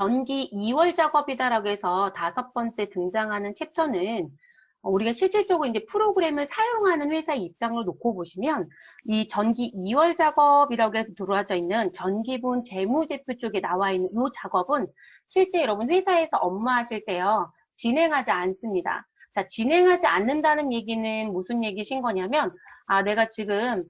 전기 2월 작업이다라고 해서 5번째 등장하는 챕터는 우리가 실질적으로 이제 프로그램을 사용하는 회사의 입장을 놓고 보시면 이 전기 2월 작업이라고 해서 들어와져 있는 전기분 재무제표 쪽에 나와 있는 이 작업은 실제 여러분 회사에서 업무하실 때요 진행하지 않습니다. 자, 진행하지 않는다는 얘기는 무슨 얘기신 거냐면 내가 지금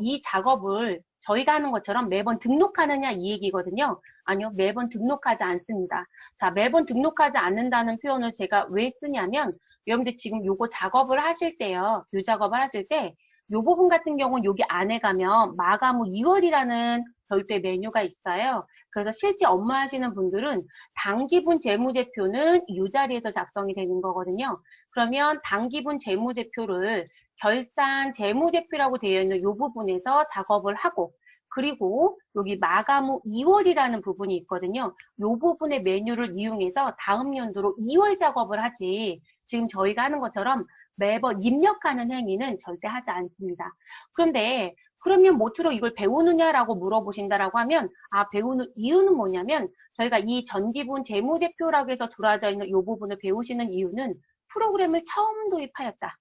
이 작업을 저희가 하는 것처럼 매번 등록하느냐 이 얘기거든요. 아니요, 매번 등록하지 않습니다. 자, 매번 등록하지 않는다는 표현을 제가 왜 쓰냐면 여러분들 지금 요거 작업을 하실 때요. 요 작업을 하실 때 요 부분 같은 경우는 여기 안에 가면 마감 후 2월이라는 별도의 메뉴가 있어요. 그래서 실제 업무하시는 분들은 당기분 재무제표는 이 자리에서 작성이 되는 거거든요. 그러면 당기분 재무제표를 결산 재무제표라고 되어 있는 이 부분에서 작업을 하고 그리고 여기 마감 후 2월이라는 부분이 있거든요. 이 부분의 메뉴를 이용해서 다음 연도로 2월 작업을 하지 지금 저희가 하는 것처럼 매번 입력하는 행위는 절대 하지 않습니다. 그런데 그러면 뭐투로 이걸 배우느냐라고 물어보신다라고 하면 배우는 이유는 뭐냐면 저희가 이 전기분 재무제표라고 해서 들어와져 있는 이 부분을 배우시는 이유는 프로그램을 처음 도입하였다.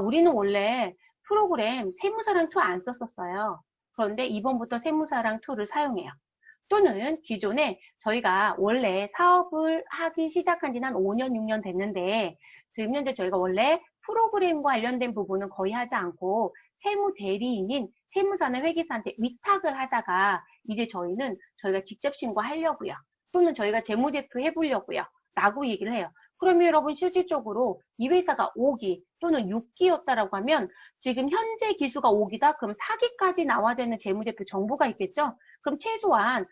우리는 원래 프로그램 세무사랑 투 안 썼었어요. 그런데 이번부터 세무사랑 투를 사용해요. 또는 기존에 저희가 원래 사업을 하기 시작한 지는 한 5년, 6년 됐는데 지금 현재 저희가 원래 프로그램과 관련된 부분은 거의 하지 않고 세무 대리인인 세무사나 회계사한테 위탁을 하다가 이제 저희는 저희가 직접 신고하려고요. 또는 저희가 재무제표 해보려고요. 라고 얘기를 해요. 그러면 여러분 실질적으로 이 회사가 5기 또는 6기였다라고 하면 지금 현재 기수가 5기다? 그럼 4기까지 나와져 있는 재무제표 정보가 있겠죠? 그럼 최소한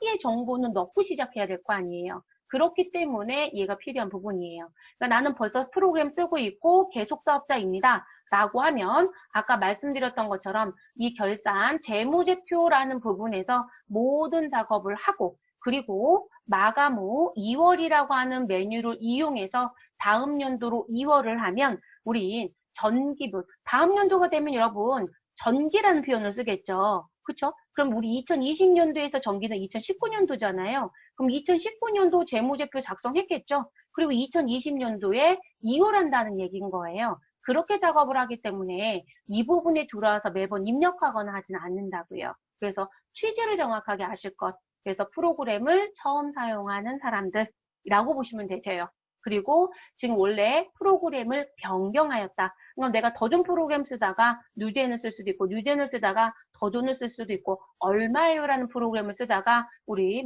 4기의 정보는 넣고 시작해야 될 거 아니에요. 그렇기 때문에 얘가 필요한 부분이에요. 그러니까 나는 벌써 프로그램 쓰고 있고 계속 사업자입니다. 라고 하면 아까 말씀드렸던 것처럼 이 결산 재무제표라는 부분에서 모든 작업을 하고 그리고 마감 후 2월이라고 하는 메뉴를 이용해서 다음 연도로 2월을 하면 우리 전기분 다음 연도가 되면 여러분 전기라는 표현을 쓰겠죠. 그렇죠? 그럼 우리 2020년도에서 전기는 2019년도잖아요. 그럼 2019년도 재무제표 작성했겠죠. 그리고 2020년도에 2월 한다는 얘기인 거예요. 그렇게 작업을 하기 때문에 이 부분에 들어와서 매번 입력하거나 하지는 않는다고요. 그래서 취지를 정확하게 아실 것. 그래서 프로그램을 처음 사용하는 사람들이라고 보시면 되세요. 그리고 지금 원래 프로그램을 변경하였다. 그럼 내가 더존 프로그램 쓰다가 뉴젠을 쓸 수도 있고 뉴젠을 쓰다가 더존을 쓸 수도 있고 얼마예요라는 프로그램을 쓰다가 우리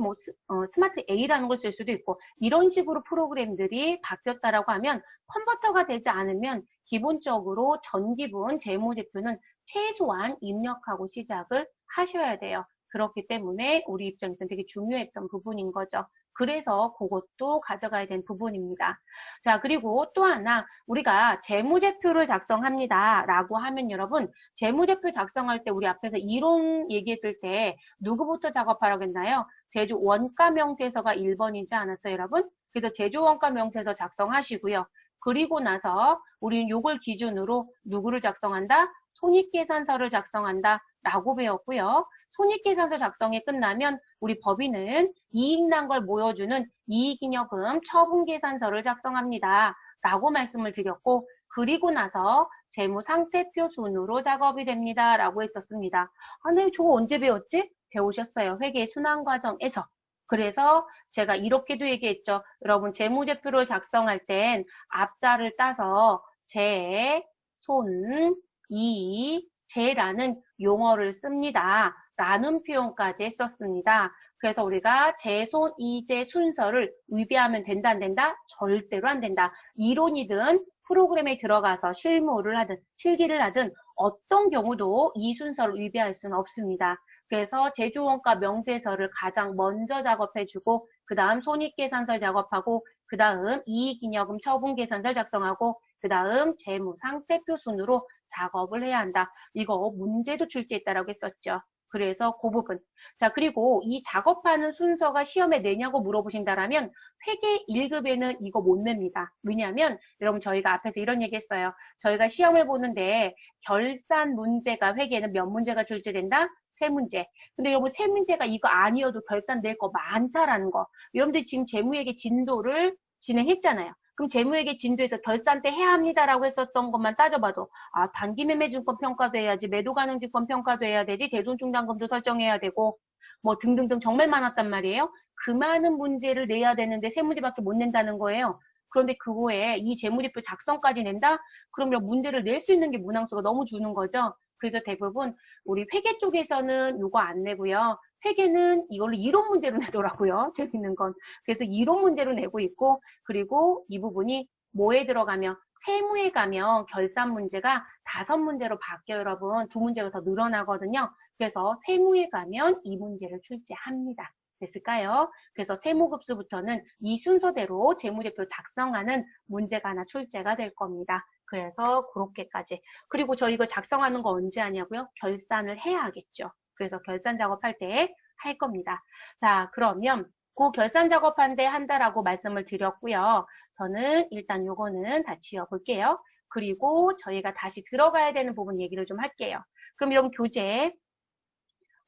스마트 A라는 걸 쓸 수도 있고 이런 식으로 프로그램들이 바뀌었다라고 하면 컨버터가 되지 않으면 기본적으로 전기분 재무제표는 최소한 입력하고 시작을 하셔야 돼요. 그렇기 때문에 우리 입장에서는 되게 중요했던 부분인 거죠. 그래서 그것도 가져가야 되는 부분입니다. 자, 그리고 또 하나 우리가 재무제표를 작성합니다. 라고 하면 여러분 재무제표 작성할 때 우리 앞에서 이론 얘기했을 때 누구부터 작업하라고 했나요? 제조 원가명세서가 1번이지 않았어요, 여러분? 그래서 제조 원가명세서 작성하시고요. 그리고 나서 우리는 요걸 기준으로 누구를 작성한다? 손익계산서를 작성한다. 라고 배웠고요. 손익계산서 작성이 끝나면 우리 법인은 이익 난 걸 보여주는 이익잉여금 처분계산서를 작성합니다. 라고 말씀을 드렸고 그리고 나서 재무상태표 순으로 작업이 됩니다. 라고 했었습니다. 네, 저거 언제 배웠지? 배우셨어요. 회계 순환 과정에서. 그래서 제가 이렇게도 얘기했죠. 여러분 재무제표를 작성할 땐 앞자를 따서 재, 손, 이, 재라는 용어를 씁니다. 라는 표현까지 했었습니다. 그래서 우리가 재, 손, 이, 재 순서를 위배하면 된다 안 된다? 절대로 안 된다. 이론이든 프로그램에 들어가서 실무를 하든 실기를 하든 어떤 경우도 이 순서를 위배할 수는 없습니다. 그래서 제조원가 명세서를 가장 먼저 작업해주고 그 다음 손익계산서를 작업하고 그 다음 이익잉여금 처분계산서를 작성하고 그 다음 재무상태표 순으로 작업을 해야 한다. 이거 문제도 출제했다라고 했었죠. 그래서 그 부분. 자, 그리고 이 작업하는 순서가 시험에 내냐고 물어보신다라면 회계 1급에는 이거 못 냅니다. 왜냐하면 여러분 저희가 앞에서 이런 얘기 했어요. 저희가 시험을 보는데 결산 문제가 회계에는 몇 문제가 출제된다? 세 문제. 근데 여러분 세 문제가 이거 아니어도 결산 낼 거 많다라는 거. 여러분들이 지금 재무회계 진도를 진행했잖아요. 그럼 재무회계 진도에서 결산 때 해야 합니다라고 했었던 것만 따져봐도 아 단기매매증권 평가도 해야지, 매도가능증권 평가도 해야 되지, 대손충당금도 설정해야 되고 뭐 등등등 정말 많았단 말이에요. 그 많은 문제를 내야 되는데 세 문제밖에 못 낸다는 거예요. 그런데 그거에 이 재무제표 작성까지 낸다? 그러면 문제를 낼 수 있는 게 문항수가 너무 주는 거죠. 그래서 대부분 우리 회계 쪽에서는 이거 안 내고요. 회계는 이걸로 이론 문제로 내더라고요. 재밌는 건. 그래서 이론 문제로 내고 있고, 그리고 이 부분이 뭐에 들어가면 세무에 가면 결산 문제가 5문제로 바뀌어요, 여러분. 2문제가 더 늘어나거든요. 그래서 세무에 가면 이 문제를 출제합니다. 됐을까요? 그래서 세무급수부터는 이 순서대로 재무제표 작성하는 문제가 하나 출제가 될 겁니다. 그래서 그렇게까지. 그리고 저 이거 작성하는 거 언제 하냐고요? 결산을 해야 하겠죠. 그래서 결산 작업할 때 할 겁니다. 자, 그러면 그 결산 작업한 데 한다라고 말씀을 드렸고요. 저는 일단 요거는 다 지워볼게요. 그리고 저희가 다시 들어가야 되는 부분 얘기를 좀 할게요. 그럼 여러분 교재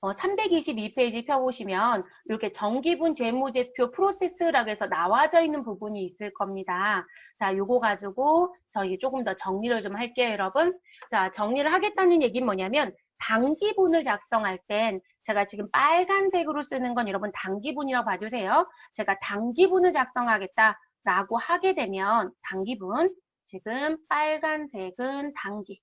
322페이지 펴보시면 이렇게 정기분 재무제표 프로세스라고 해서 나와져 있는 부분이 있을 겁니다. 자, 요거 가지고 저희 조금 더 정리를 좀 할게요, 여러분. 자, 정리를 하겠다는 얘기는 뭐냐면 단기분을 작성할 땐 제가 지금 빨간색으로 쓰는 건 여러분 단기분이라고 봐주세요. 제가 단기분을 작성하겠다라고 하게 되면 단기분, 지금 빨간색은 단기.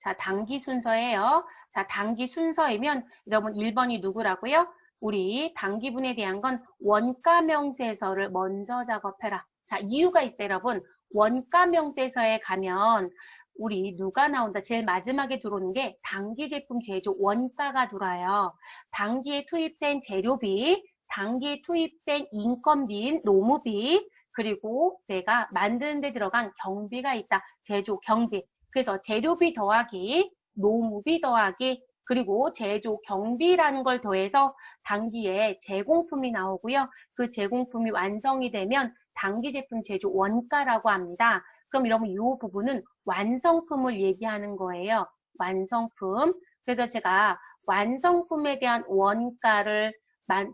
자, 단기 순서예요. 자, 단기 순서이면 여러분 1번이 누구라고요? 우리 단기분에 대한 건 원가 명세서를 먼저 작업해라. 자, 이유가 있어요, 여러분. 원가 명세서에 가면 우리 누가 나온다? 제일 마지막에 들어오는 게 단기 제품 제조 원가가 들어와요. 단기에 투입된 재료비, 단기에 투입된 인건비, 노무비, 그리고 내가 만드는 데 들어간 경비가 있다. 제조 경비. 그래서 재료비 더하기, 노무비 더하기, 그리고 제조 경비라는 걸 더해서 단기에 제공품이 나오고요. 그 제공품이 완성이 되면 단기 제품 제조 원가라고 합니다. 그럼 여러분 이 부분은 완성품을 얘기하는 거예요. 완성품. 그래서 제가 완성품에 대한 원가를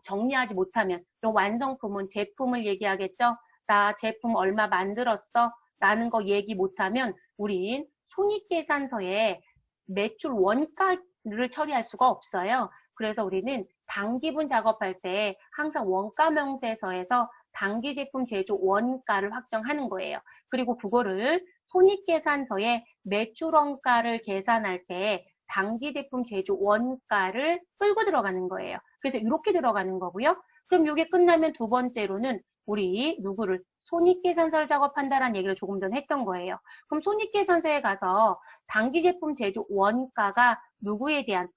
정리하지 못하면 그럼 완성품은 제품을 얘기하겠죠. 나 제품 얼마 만들었어? 라는 거 얘기 못하면 우린 손익계산서에 매출 원가를 처리할 수가 없어요. 그래서 우리는 단기분 작업할 때 항상 원가 명세서에서 단기 제품 제조 원가를 확정하는 거예요. 그리고 그거를 손익계산서에 매출 원가를 계산할 때 단기 제품 제조 원가를 끌고 들어가는 거예요. 그래서 이렇게 들어가는 거고요. 그럼 이게 끝나면 두 번째로는 우리 누구를 손익계산서를 작업한다라는 얘기를 조금 전에 했던 거예요. 그럼 손익계산서에 가서 단기 제품 제조 원가가 누구에 대한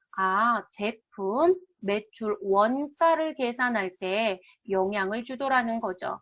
제품 매출 원가를 계산할 때 영향을 주더라는 거죠.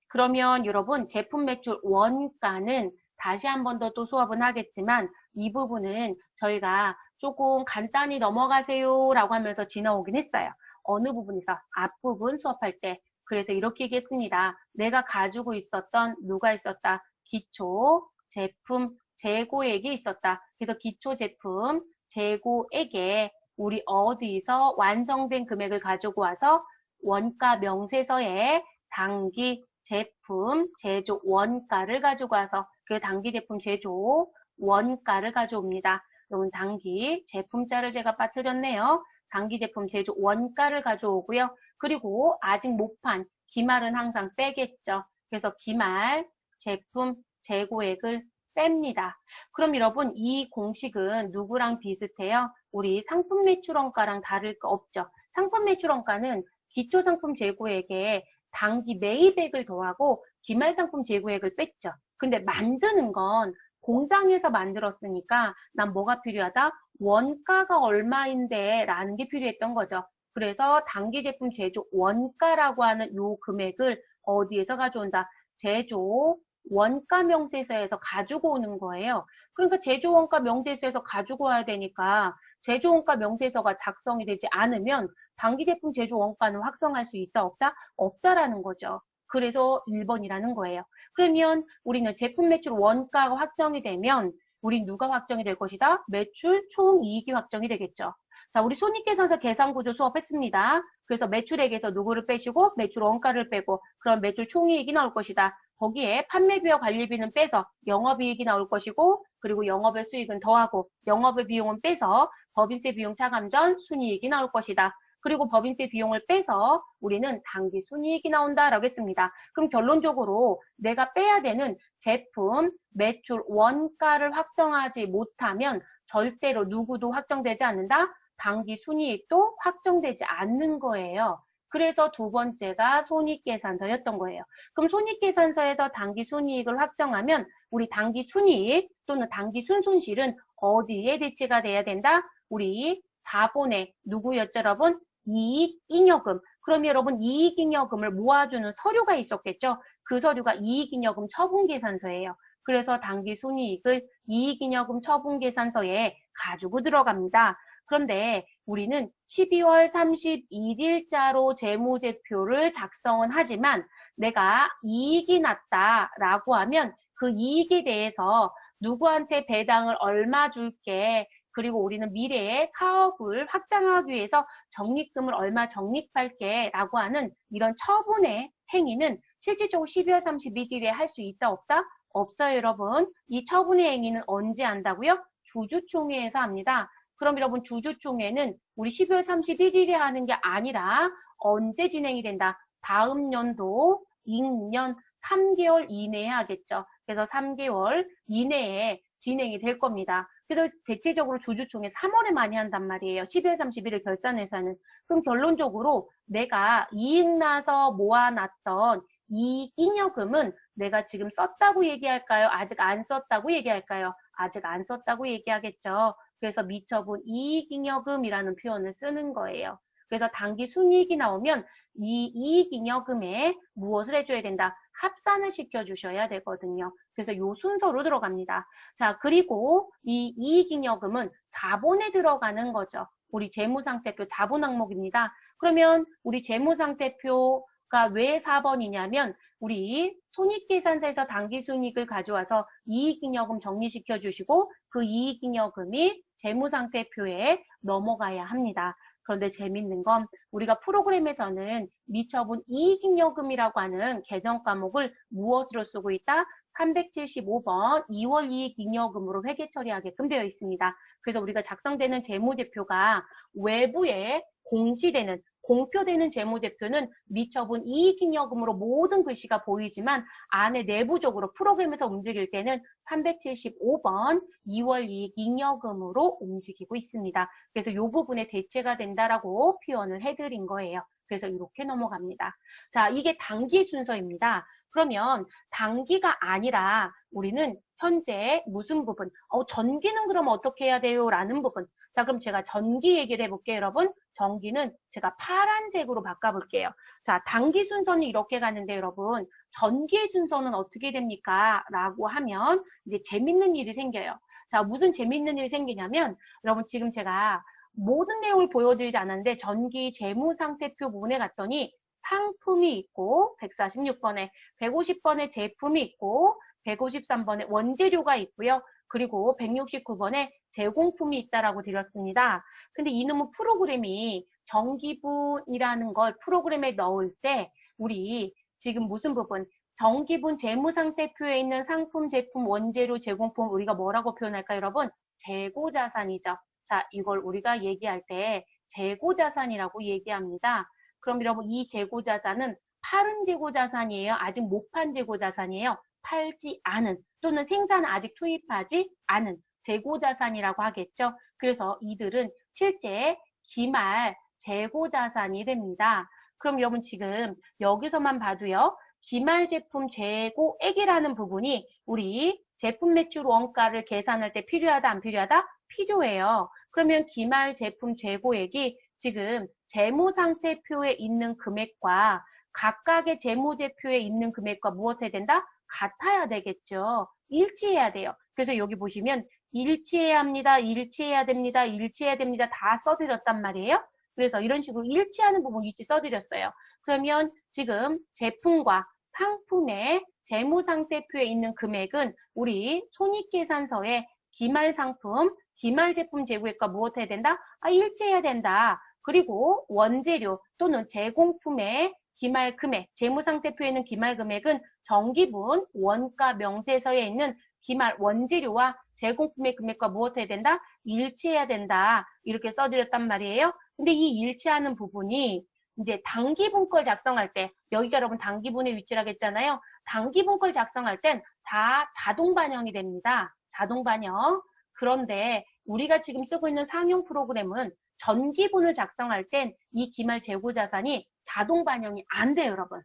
그러면 여러분 제품 매출 원가는 다시 한 번 더 또 수업은 하겠지만 이 부분은 저희가 조금 간단히 넘어가세요 라고 하면서 지나오긴 했어요. 어느 부분에서 앞부분 수업할 때 그래서 이렇게 얘기했습니다. 내가 가지고 있었던 누가 있었다. 기초 제품 재고액이 있었다. 그래서 기초 제품 재고액에 우리 어디서 완성된 금액을 가지고 와서 원가 명세서에 단기 제품 제조 원가를 가지고 와서 그 단기 제품 제조 원가를 가져옵니다. 여러분 단기 제품자를 제가 빠뜨렸네요. 단기 제품 제조 원가를 가져오고요. 그리고 아직 못 판 기말은 항상 빼겠죠. 그래서 기말 제품 재고액을 뺍니다. 그럼 여러분 이 공식은 누구랑 비슷해요? 우리 상품 매출원가랑 다를 거 없죠. 상품 매출원가는 기초상품 재고액에 단기 매입액을 더하고 기말 상품 재고액을 뺐죠. 근데 만드는 건 공장에서 만들었으니까 난 뭐가 필요하다? 원가가 얼마인데 라는 게 필요했던 거죠. 그래서 단기 제품 제조 원가라고 하는 요 금액을 어디에서 가져온다? 제조 원가 명세서에서 가지고 오는 거예요. 그러니까 제조 원가 명세서에서 가지고 와야 되니까 제조 원가 명세서가 작성이 되지 않으면 단기 제품 제조 원가는 확정할 수 있다 없다? 없다라는 거죠. 그래서 1번이라는 거예요. 그러면 우리는 제품 매출 원가가 확정이 되면 우리 누가 확정이 될 것이다? 매출 총이익이 확정이 되겠죠. 자, 우리 손익계산서 계산구조 수업했습니다. 그래서 매출액에서 누구를 빼시고 매출 원가를 빼고 그럼 매출 총이익이 나올 것이다. 거기에 판매비와 관리비는 빼서 영업이익이 나올 것이고 그리고 영업의 수익은 더하고 영업의 비용은 빼서 법인세 비용 차감 전 순이익이 나올 것이다. 그리고 법인세 비용을 빼서 우리는 당기 순이익이 나온다라고 했습니다. 그럼 결론적으로 내가 빼야 되는 제품, 매출, 원가를 확정하지 못하면 절대로 누구도 확정되지 않는다. 당기 순이익도 확정되지 않는 거예요. 그래서 두 번째가 손익계산서였던 거예요. 그럼 손익계산서에서 당기 순이익을 확정하면 우리 당기 순이익 또는 당기 순손실은 어디에 대치가 돼야 된다? 우리 자본의 누구였죠, 여러분? 이익잉여금. 그럼 여러분 이익잉여금을 모아주는 서류가 있었겠죠? 그 서류가 이익잉여금 처분계산서예요. 그래서 당기 순이익을 이익잉여금 처분계산서에 가지고 들어갑니다. 그런데 우리는 12월 31일자로 재무제표를 작성은 하지만 내가 이익이 났다라고 하면 그 이익에 대해서 누구한테 배당을 얼마 줄게 그리고 우리는 미래에 사업을 확장하기 위해서 적립금을 얼마 적립할게 라고 하는 이런 처분의 행위는 실질적으로 12월 31일에 할 수 있다 없다? 없어요 여러분. 이 처분의 행위는 언제 한다고요? 주주총회에서 합니다. 그럼 여러분 주주총회는 우리 12월 31일에 하는 게 아니라 언제 진행이 된다? 다음 연도 임년 3개월 이내에 하겠죠. 그래서 3개월 이내에 진행이 될 겁니다. 그래서 대체적으로 주주총회 3월에 많이 한단 말이에요. 12월 31일 결산회사는. 그럼 결론적으로 내가 이익 나서 모아놨던 이익잉여금은 내가 지금 썼다고 얘기할까요? 아직 안 썼다고 얘기할까요? 아직 안 썼다고 얘기하겠죠. 그래서 미처분 이익잉여금이라는 표현을 쓰는 거예요. 그래서 당기 순이익이 나오면 이 이익잉여금에 무엇을 해줘야 된다? 합산을 시켜주셔야 되거든요. 그래서 이 순서로 들어갑니다. 자, 그리고 이 이익잉여금은 자본에 들어가는 거죠. 우리 재무상태표 자본 항목입니다. 그러면 우리 재무상태표가 왜 4번이냐면 우리 손익계산서에서 당기순이익을 가져와서 이익잉여금 정리시켜 주시고 그 이익잉여금이 재무상태표에 넘어가야 합니다. 그런데 재밌는 건 우리가 프로그램에서는 미처분 이익잉여금이라고 하는 계정 과목을 무엇으로 쓰고 있다? 375번 2월 이익잉여금으로 회계 처리하게끔 되어 있습니다. 그래서 우리가 작성되는 재무제표가 외부에 공시되는 공표되는 재무제표는 미처분 이익잉여금으로 모든 글씨가 보이지만 안에 내부적으로 프로그램에서 움직일 때는 375번 2월 이익잉여금으로 움직이고 있습니다. 그래서 이 부분에 대체가 된다라고 표현을 해드린 거예요. 그래서 이렇게 넘어갑니다. 자, 이게 단기 순서입니다. 그러면 단기가 아니라 우리는 현재 무슨 부분, 전기는 그럼 어떻게 해야 돼요? 라는 부분. 자, 그럼 제가 전기 얘기를 해볼게요, 여러분. 전기는 제가 파란색으로 바꿔볼게요. 자, 단기 순서는 이렇게 가는데, 여러분. 전기의 순서는 어떻게 됩니까? 라고 하면 이제 재밌는 일이 생겨요. 자, 무슨 재밌는 일이 생기냐면, 여러분 지금 제가 모든 내용을 보여드리지 않았는데, 전기 재무상태표 부분에 갔더니 상품이 있고, 146번에, 150번에 제품이 있고, 153번에 원재료가 있고요. 그리고 169번에 제공품이 있다라고 드렸습니다. 근데 이놈의 프로그램이 정기분이라는 걸 프로그램에 넣을 때 우리 지금 무슨 부분? 정기분 재무상태표에 있는 상품, 제품, 원재료, 제공품 우리가 뭐라고 표현할까요, 여러분? 재고자산이죠. 자, 이걸 우리가 얘기할 때 재고자산이라고 얘기합니다. 그럼 여러분 이 재고자산은 팔은 재고자산이에요? 아직 못 판 재고자산이에요? 팔지 않은 또는 생산 아직 투입하지 않은 재고자산이라고 하겠죠. 그래서 이들은 실제 기말 재고자산이 됩니다. 그럼 여러분 지금 여기서만 봐도요. 기말 제품 재고액이라는 부분이 우리 제품 매출 원가를 계산할 때 필요하다 안 필요하다? 필요해요. 그러면 기말 제품 재고액이 지금 재무상태표에 있는 금액과 각각의 재무제표에 있는 금액과 무엇 해야 된다? 같아야 되겠죠. 일치해야 돼요. 그래서 여기 보시면 일치해야 합니다. 일치해야 됩니다. 일치해야 됩니다. 다 써드렸단 말이에요. 그래서 이런 식으로 일치하는 부분 위치 써드렸어요. 그러면 지금 제품과 상품의 재무상태표에 있는 금액은 우리 손익계산서에 기말상품, 기말 제품 재고액과 무엇 해야 된다? 일치해야 된다. 그리고 원재료 또는 제공품의 기말 금액, 재무상태표에는 기말 금액은 정기분 원가 명세서에 있는 기말 원재료와 제공품의 금액과 무엇 해야 된다? 일치해야 된다. 이렇게 써드렸단 말이에요. 근데 이 일치하는 부분이 이제 단기분 걸 작성할 때, 여기가 여러분 단기분의 위치라고 했잖아요. 단기분 걸 작성할 땐 다 자동 반영이 됩니다. 자동 반영. 그런데 우리가 지금 쓰고 있는 상용 프로그램은 전기분을 작성할 땐 이 기말 재고 자산이 자동 반영이 안 돼요, 여러분.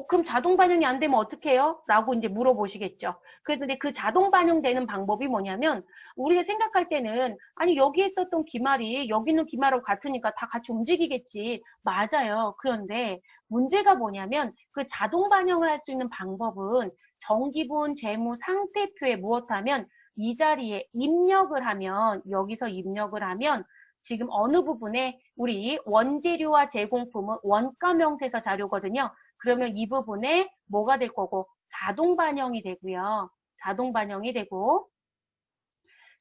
그럼 자동 반영이 안 되면 어떻게 해요? 라고 이제 물어보시겠죠. 그래서 그 자동 반영되는 방법이 뭐냐면, 우리가 생각할 때는, 아니, 여기에 썼던 기말이 여기 있는 기말하고 같으니까 다 같이 움직이겠지. 맞아요. 그런데 문제가 뭐냐면, 그 자동 반영을 할 수 있는 방법은 정기분 재무 상태표에 무엇하면 이 자리에 입력을 하면, 여기서 입력을 하면, 지금 어느 부분에 우리 원재료와 제공품은 원가 명세서 자료거든요. 그러면 이 부분에 뭐가 될 거고 자동 반영이 되고요. 자동 반영이 되고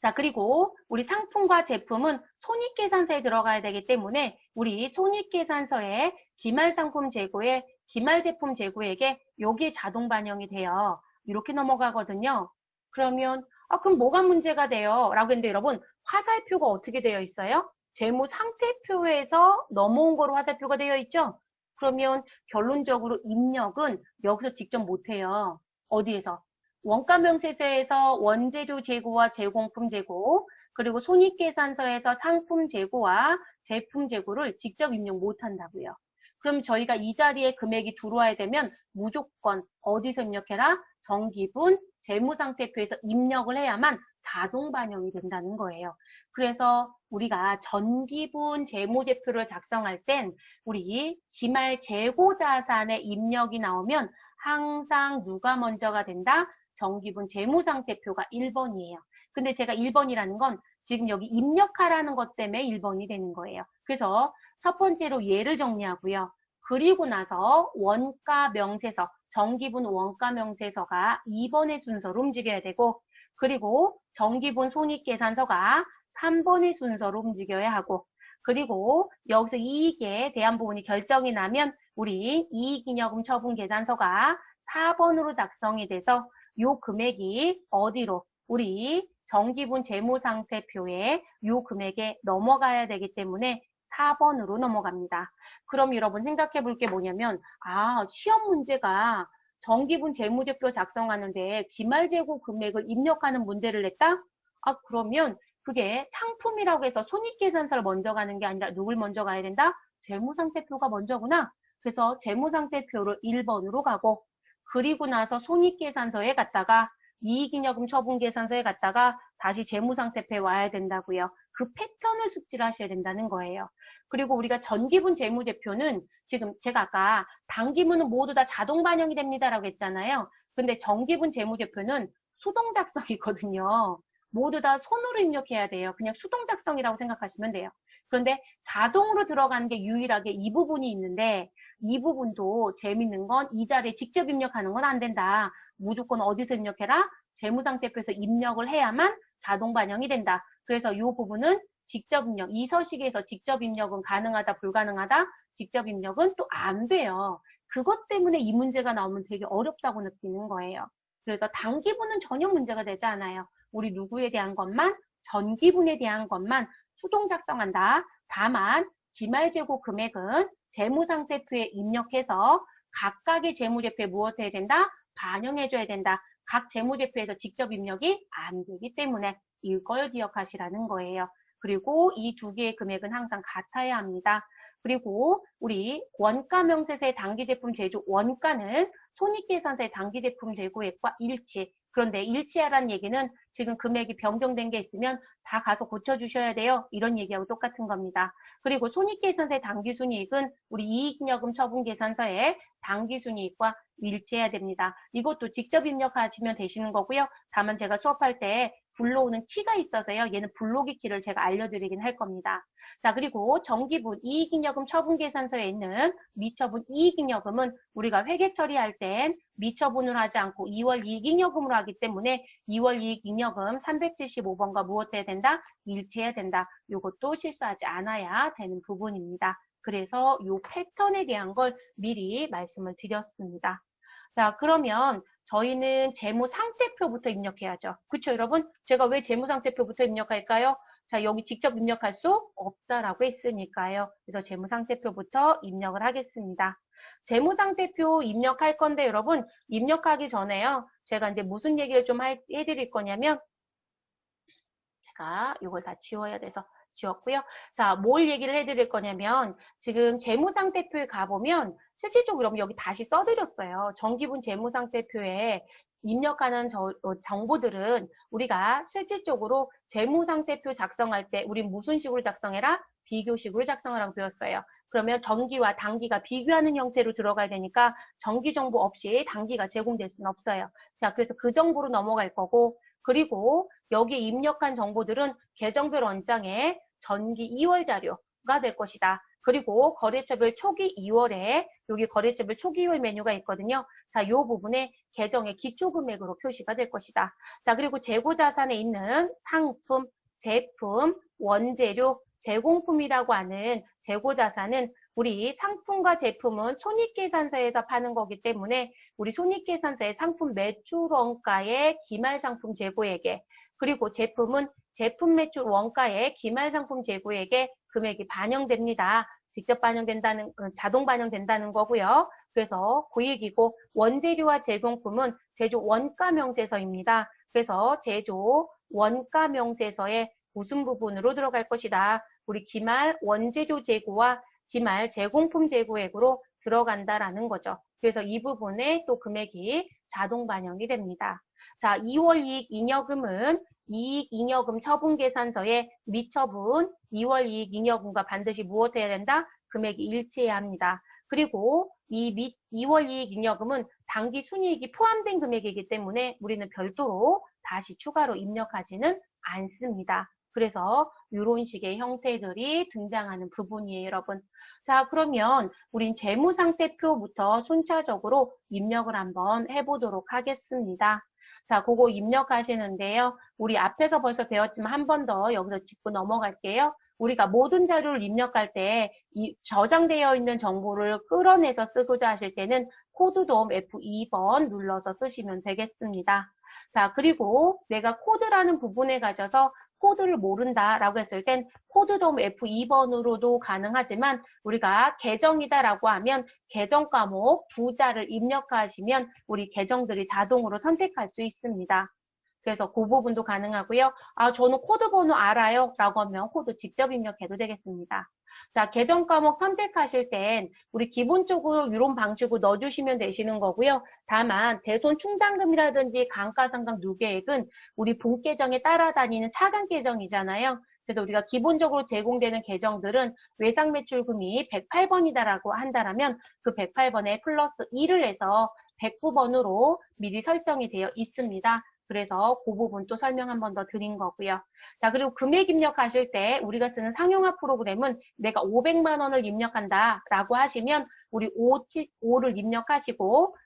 자 그리고 우리 상품과 제품은 손익계산서에 들어가야 되기 때문에 우리 손익계산서에 기말상품 재고에 기말제품 재고액에 여기에 자동 반영이 돼요. 이렇게 넘어가거든요. 그러면 그럼 뭐가 문제가 돼요? 라고 했는데 여러분 화살표가 어떻게 되어 있어요? 재무상태표에서 넘어온 거로 화살표가 되어 있죠? 그러면 결론적으로 입력은 여기서 직접 못해요. 어디에서? 원가명세서에서 원재료 재고와 제공품 재고, 그리고 손익계산서에서 상품 재고와 제품 재고를 직접 입력 못한다고요. 그럼 저희가 이 자리에 금액이 들어와야 되면 무조건 어디서 입력해라? 정기분, 재무상태표에서 입력을 해야만 자동 반영이 된다는 거예요. 그래서 우리가 전기분 재무제표를 작성할 땐 우리 기말 재고자산의 입력이 나오면 항상 누가 먼저가 된다? 정기분 재무상태표가 1번이에요. 근데 제가 1번이라는 건 지금 여기 입력하라는 것 때문에 1번이 되는 거예요. 그래서 첫 번째로 예를 정리하고요. 그리고 나서 원가 명세서, 정기분 원가 명세서가 2번의 순서로 움직여야 되고, 그리고 정기분 손익계산서가 3번의 순서로 움직여야 하고, 그리고 여기서 이익에 대한 부분이 결정이 나면 우리 이익잉여금 처분 계산서가 4번으로 작성이 돼서 이 금액이 어디로? 우리 정기분 재무상태표에 이 금액에 넘어가야 되기 때문에 4번으로 넘어갑니다. 그럼 여러분 생각해 볼 게 뭐냐면 시험 문제가 정기분 재무제표 작성하는데 기말재고 금액을 입력하는 문제를 냈다? 그러면 그게 상품이라고 해서 손익계산서를 먼저 가는 게 아니라 누굴 먼저 가야 된다? 재무상태표가 먼저구나. 그래서 재무상태표를 1번으로 가고 그리고 나서 손익계산서에 갔다가 이익잉여금 처분계산서에 갔다가 다시 재무상태표에 와야 된다고요. 그 패턴을 숙지를 하셔야 된다는 거예요. 그리고 우리가 전기분 재무제표는 지금 제가 아까 단기분은 모두 다 자동 반영이 됩니다라고 했잖아요. 근데 전기분 재무제표는 수동 작성이거든요. 모두 다 손으로 입력해야 돼요. 그냥 수동 작성이라고 생각하시면 돼요. 그런데 자동으로 들어가는 게 유일하게 이 부분이 있는데 이 부분도 재밌는 건 이 자리에 직접 입력하는 건 안 된다. 무조건 어디서 입력해라? 재무상태표에서 입력을 해야만 자동 반영이 된다. 그래서 이 부분은 직접 입력, 이 서식에서 직접 입력은 가능하다, 불가능하다? 직접 입력은 또 안 돼요. 그것 때문에 이 문제가 나오면 되게 어렵다고 느끼는 거예요. 그래서 단기분은 전혀 문제가 되지 않아요. 우리 누구에 대한 것만, 전기분에 대한 것만 수동 작성한다. 다만 기말재고 금액은 재무상태표에 입력해서 각각의 재무제표에 무엇 해야 된다? 반영해줘야 된다. 각 재무제표에서 직접 입력이 안 되기 때문에 이걸 기억하시라는 거예요. 그리고 이 두 개의 금액은 항상 같아야 합니다. 그리고 우리 원가명세서의 단기제품 제조 원가는 손익계산서의 단기제품 재고액과 일치. 그런데 일치하라는 얘기는 지금 금액이 변경된 게 있으면 다 가서 고쳐주셔야 돼요. 이런 얘기하고 똑같은 겁니다. 그리고 손익계산서의 단기순이익은 우리 이익잉여금 처분계산서의 단기순이익과 일치해야 됩니다. 이것도 직접 입력하시면 되시는 거고요. 다만 제가 수업할 때 불러오는 키가 있어서요. 얘는 불러오기 키를 제가 알려드리긴 할 겁니다. 자, 그리고 정기분 이익잉여금 처분계산서에 있는 미처분 이익잉여금은 우리가 회계 처리할 땐 미처분을 하지 않고 2월 이익잉여금으로 하기 때문에 2월 이익잉여금 375번과 무엇해야 된다? 일치해야 된다. 이것도 실수하지 않아야 되는 부분입니다. 그래서 이 패턴에 대한 걸 미리 말씀을 드렸습니다. 자, 그러면 저희는 재무상태표부터 입력해야죠. 그쵸, 여러분? 제가 왜 재무상태표부터 입력할까요? 자, 여기 직접 입력할 수 없다라고 했으니까요. 그래서 재무상태표부터 입력을 하겠습니다. 재무상태표 입력할 건데 여러분, 입력하기 전에요. 제가 이제 무슨 얘기를 좀 해드릴 거냐면, 제가 이걸 다 지워야 돼서 지웠고요. 자, 뭘 얘기를 해드릴 거냐면 지금 재무상태표에 가보면 실질적으로 여러분 여기 다시 써드렸어요. 정기분 재무상태표에 입력하는 정보들은 우리가 실질적으로 재무상태표 작성할 때 우리 무슨 식으로 작성해라? 비교식으로 작성하라고 배웠어요. 그러면 정기와 단기가 비교하는 형태로 들어가야 되니까 정기 정보 없이 단기가 제공될 수는 없어요. 자, 그래서 그 정보로 넘어갈 거고 그리고 여기에 입력한 정보들은 계정별 원장의 전기 2월 자료가 될 것이다. 그리고 거래처별 초기 2월에 여기 거래처별 초기 2월 메뉴가 있거든요. 자, 이 부분에 계정의 기초금액으로 표시가 될 것이다. 자, 그리고 재고자산에 있는 상품, 제품, 원재료, 제공품이라고 하는 재고자산은 우리 상품과 제품은 손익계산서에서 파는 거기 때문에 우리 손익계산서의 상품 매출 원가의 기말상품 재고액에 그리고 제품은 제품 매출 원가의 기말상품 재고액에 금액이 반영됩니다. 직접 반영된다는 자동 반영된다는 거고요. 그래서 그 얘기고 원재료와 제공품은 제조 원가 명세서입니다. 그래서 제조 원가 명세서의 무슨 부분으로 들어갈 것이다. 우리 기말 원재료 재고와 기말 제공품 재고액으로 들어간다라는 거죠. 그래서 이 부분에 또 금액이 자동 반영이 됩니다. 자, 2월 이익잉여금은 이익잉여금 처분계산서에 미처분 2월 이익잉여금과 반드시 무엇해야 된다? 금액이 일치해야 합니다. 그리고 이 2월 이익잉여금은 당기 순이익이 포함된 금액이기 때문에 우리는 별도로 다시 추가로 입력하지는 않습니다. 그래서 이런 식의 형태들이 등장하는 부분이에요, 여러분. 자, 그러면 우린 재무상태표부터 순차적으로 입력을 한번 해보도록 하겠습니다. 자, 그거 입력하시는데요. 우리 앞에서 벌써 배웠지만 한 번 더 여기서 짚고 넘어갈게요. 우리가 모든 자료를 입력할 때 이 저장되어 있는 정보를 끌어내서 쓰고자 하실 때는 코드돔 F2번 눌러서 쓰시면 되겠습니다. 자, 그리고 내가 코드라는 부분에 가셔서 코드를 모른다라고 했을 땐 코드돔 F2번으로도 가능하지만 우리가 계정이다라고 하면 계정 과목 부자를 입력하시면 우리 계정들이 자동으로 선택할 수 있습니다. 그래서 그 부분도 가능하고요. 아, 저는 코드 번호 알아요. 라고 하면 코드 직접 입력해도 되겠습니다. 자, 계정 과목 선택하실 땐 우리 기본적으로 이런 방식으로 넣어주시면 되시는 거고요. 다만 대손 충당금이라든지 감가상각 누계액은 우리 본 계정에 따라다니는 차감 계정이잖아요. 그래서 우리가 기본적으로 제공되는 계정들은 외상매출금이 108번이다라고 한다면 그 108번에 플러스 2를 해서 109번으로 미리 설정이 되어 있습니다. 그래서 그 부분 또 설명 한 번 더 드린 거고요. 자, 그리고 금액 입력하실 때 우리가 쓰는 상용화 프로그램은 내가 500만 원을 입력한다 라고 하시면 우리 5를 입력하시고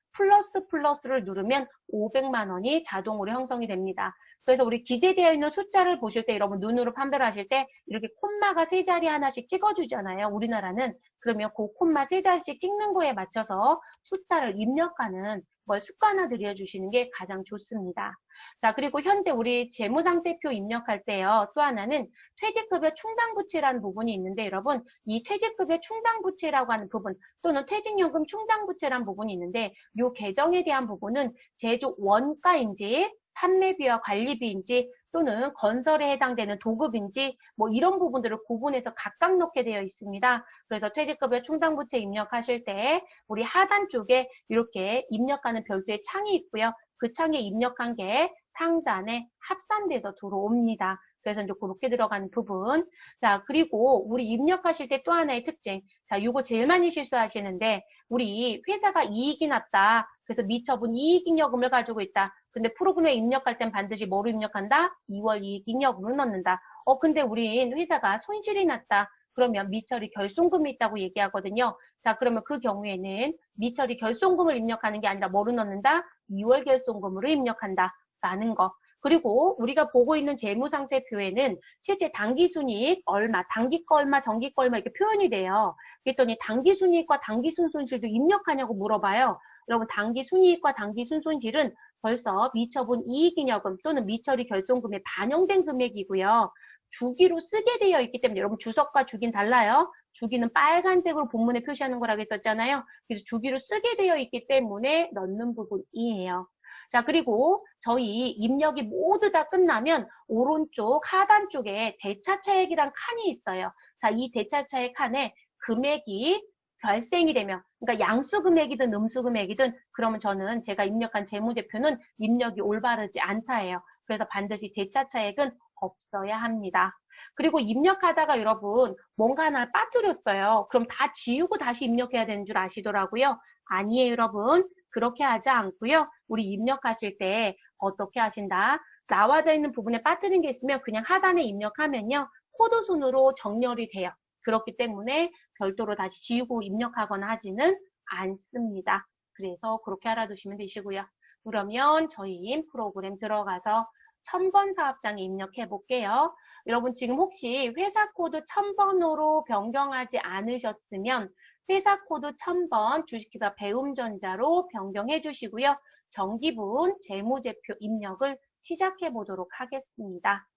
플러스를 누르면 500만 원이 자동으로 형성이 됩니다. 그래서 우리 기재되어 있는 숫자를 보실 때 여러분 눈으로 판별을 하실 때 이렇게 콤마가 세 자리 하나씩 찍어주잖아요. 우리나라는. 그러면 그 콤마 세 자리씩 찍는 거에 맞춰서 숫자를 입력하는 걸 습관화 들여주시는 게 가장 좋습니다. 자, 그리고 현재 우리 재무상태표 입력할 때요. 또 하나는 퇴직급여 충당부채라는 부분이 있는데 여러분 이 퇴직급여 충당부채라고 하는 부분 또는 퇴직연금 충당부채라는 부분이 있는데 이 계정에 대한 부분은 제조 원가인지 판매비와 관리비인지 또는 건설에 해당되는 도급인지 뭐 이런 부분들을 구분해서 각각 넣게 되어 있습니다. 그래서 퇴직급여 충당부채 입력하실 때 우리 하단 쪽에 이렇게 입력하는 별도의 창이 있고요. 그 창에 입력한 게 상단에 합산돼서 들어옵니다. 그래서 이제 그렇게 들어가는 부분. 자, 그리고 우리 입력하실 때 또 하나의 특징. 자, 요거 제일 많이 실수하시는데, 우리 회사가 이익이 났다. 그래서 미처분 이익잉여금을 가지고 있다. 근데 프로그램에 입력할 땐 반드시 뭐로 입력한다? 2월 이익잉여금을 넣는다. 근데 우린 회사가 손실이 났다. 그러면 미처리 결손금이 있다고 얘기하거든요. 자, 그러면 그 경우에는 미처리 결손금을 입력하는 게 아니라 뭐로 넣는다? 2월 결손금으로 입력한다. 라는 거. 그리고 우리가 보고 있는 재무상태표에는 실제 단기순이익 얼마, 단기거 얼마, 정기거 얼마 이렇게 표현이 돼요. 그랬더니 단기순이익과 단기순손실도 입력하냐고 물어봐요. 여러분 단기순이익과 단기순손실은 벌써 미처분 이익잉여금 또는 미처리 결손금에 반영된 금액이고요. 주기로 쓰게 되어 있기 때문에 여러분 주석과 주기는 달라요. 주기는 빨간색으로 본문에 표시하는 거라고 했었잖아요. 그래서 주기로 쓰게 되어 있기 때문에 넣는 부분이에요. 자, 그리고 저희 입력이 모두 다 끝나면 오른쪽 하단 쪽에 대차차액이란 칸이 있어요. 자, 이 대차차액 칸에 금액이 발생이 되면, 그러니까 양수금액이든 음수금액이든 그러면 저는 제가 입력한 재무제표는 입력이 올바르지 않다예요. 그래서 반드시 대차차액은 없어야 합니다. 그리고 입력하다가 여러분 뭔가 하나를 빠뜨렸어요. 그럼 다 지우고 다시 입력해야 되는 줄 아시더라고요. 아니에요, 여러분. 그렇게 하지 않고요. 우리 입력하실 때 어떻게 하신다? 나와져 있는 부분에 빠뜨린 게 있으면 그냥 하단에 입력하면요. 코드 순으로 정렬이 돼요. 그렇기 때문에 별도로 다시 지우고 입력하거나 하지는 않습니다. 그래서 그렇게 알아두시면 되시고요. 그러면 저희 프로그램 들어가서 1000번 사업장에 입력해 볼게요. 여러분 지금 혹시 회사 코드 1000번으로 변경하지 않으셨으면 회사 코드 1000번 주식회사 배움전자로 변경해 주시고요. 정기분 재무제표 입력을 시작해 보도록 하겠습니다.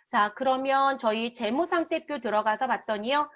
자, 그러면 저희 재무상태표 들어가서 봤더니요.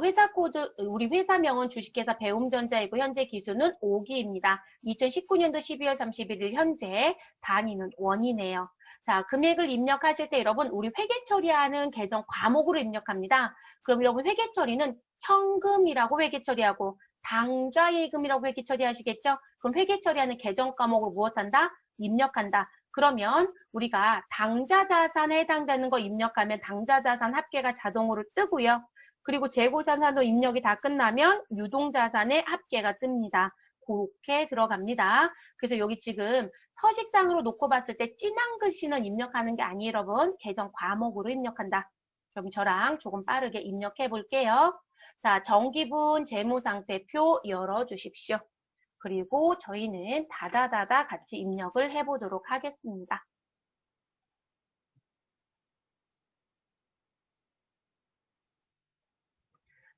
회사 코드, 우리 회사명은 주식회사 배움전자이고 현재 기수는 5기입니다. 2019년도 12월 31일 현재 단위는 원이네요. 자, 금액을 입력하실 때 여러분 우리 회계 처리하는 계정 과목으로 입력합니다. 그럼 여러분 회계 처리는 현금이라고 회계 처리하고 당좌예금이라고 회계 처리하시겠죠? 그럼 회계 처리하는 계정 과목으로 무엇한다? 입력한다. 그러면 우리가 당좌자산에 해당되는 거 입력하면 당좌자산 합계가 자동으로 뜨고요. 그리고 재고자산도 입력이 다 끝나면 유동자산의 합계가 뜹니다. 그렇게 들어갑니다. 그래서 여기 지금 서식상으로 놓고 봤을 때 진한 글씨는 입력하는 게 아니에요, 여러분. 계정 과목으로 입력한다. 그럼 저랑 조금 빠르게 입력해 볼게요. 자, 정기분 재무상태표 열어주십시오. 그리고 저희는 다다다다 같이 입력을 해보도록 하겠습니다.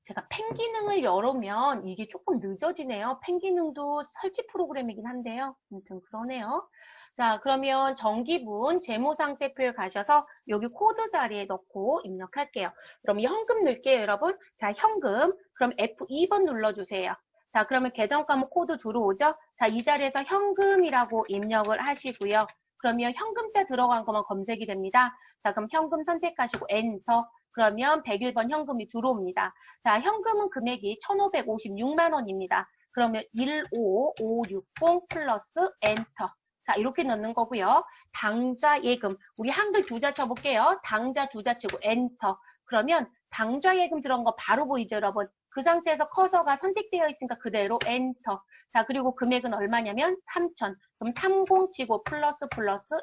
제가 펜 기능을 열으면 이게 조금 늦어지네요. 펜 기능도 설치 프로그램이긴 한데요. 아무튼 그러네요. 자, 그러면 정기분 재무상태표에 가셔서 여기 코드 자리에 넣고 입력할게요. 그럼 현금 넣을게요, 여러분. 자, 현금. 그럼 F2번 눌러주세요. 자, 그러면 계정 과목 코드 들어오죠? 자, 이 자리에서 현금이라고 입력을 하시고요. 그러면 현금자 들어간 것만 검색이 됩니다. 자, 그럼 현금 선택하시고 엔터. 그러면 101번 현금이 들어옵니다. 자, 현금은 금액이 1,556만 원입니다. 그러면 15560 플러스 엔터. 자, 이렇게 넣는 거고요. 당좌 예금. 우리 한글 두자 쳐볼게요. 당좌 두자 치고 엔터. 그러면 당좌 예금 들어간 거 바로 보이죠, 여러분? 그 상태에서 커서가 선택되어 있으니까 그대로 엔터. 자, 그리고 금액은 얼마냐면 3,000. 그럼 30 치고 플러스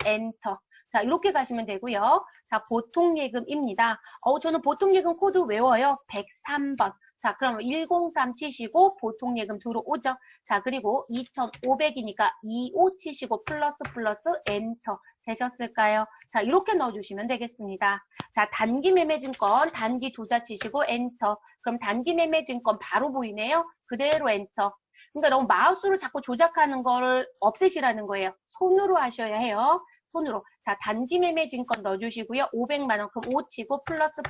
엔터. 자, 이렇게 가시면 되고요. 자, 보통예금입니다. 저는 보통예금 코드 외워요. 103번. 자, 그럼 103 치시고 보통예금 들어오죠. 자, 그리고 2,500이니까 25 치시고 플러스 엔터. 되셨을까요? 자, 이렇게 넣어주시면 되겠습니다. 자, 단기매매증권 단기 두자 치시고 엔터. 그럼 단기매매증권 바로 보이네요. 그대로 엔터. 그러니까 너무 마우스로 자꾸 조작하는 걸 없애시라는 거예요. 손으로 하셔야 해요. 손으로. 자, 단기매매증권 넣어주시고요. 500만 원. 그럼 5 치고 플러스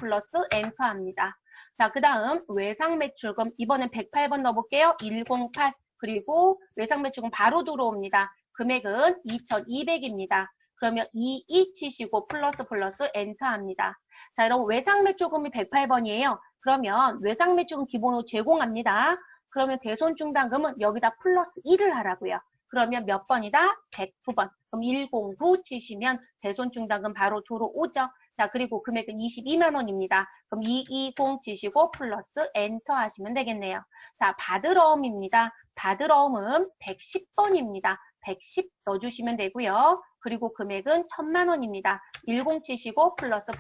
엔터 합니다. 자, 그 다음 외상매출금. 이번엔 108번 넣어볼게요. 108. 그리고 외상매출금 바로 들어옵니다. 금액은 2,200입니다. 그러면 22 치시고 플러스 엔터 합니다. 자, 여러분 외상매출금이 108번이에요. 그러면 외상매출금 기본으로 제공합니다. 그러면 대손중단금은 여기다 플러스 1을 하라고요. 그러면 몇 번이다? 109번. 그럼 109 치시면 대손중단금 바로 들어오죠. 자, 그리고 금액은 22만 원입니다. 그럼 220 치시고 플러스 엔터 하시면 되겠네요. 자, 받으러움입니다. 받으러움은 110번입니다. 110 넣어주시면 되고요. 그리고 금액은 1000만 원입니다. 10 치시고 플러스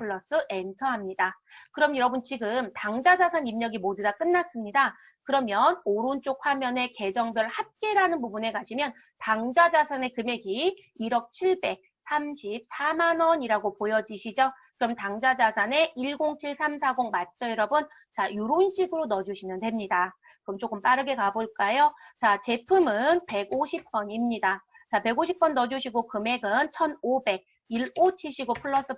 엔터 합니다. 그럼 여러분 지금 당좌 자산 입력이 모두 다 끝났습니다. 그러면 오른쪽 화면에 계정별 합계라는 부분에 가시면 당좌 자산의 금액이 1억 734만 원이라고 보여지시죠? 그럼 당좌 자산에 107340 맞죠, 여러분? 자, 이런 식으로 넣어주시면 됩니다. 그럼 조금 빠르게 가볼까요? 자, 제품은 150번입니다. 자, 150번 넣어주시고 금액은 1500, 15 치시고 플러스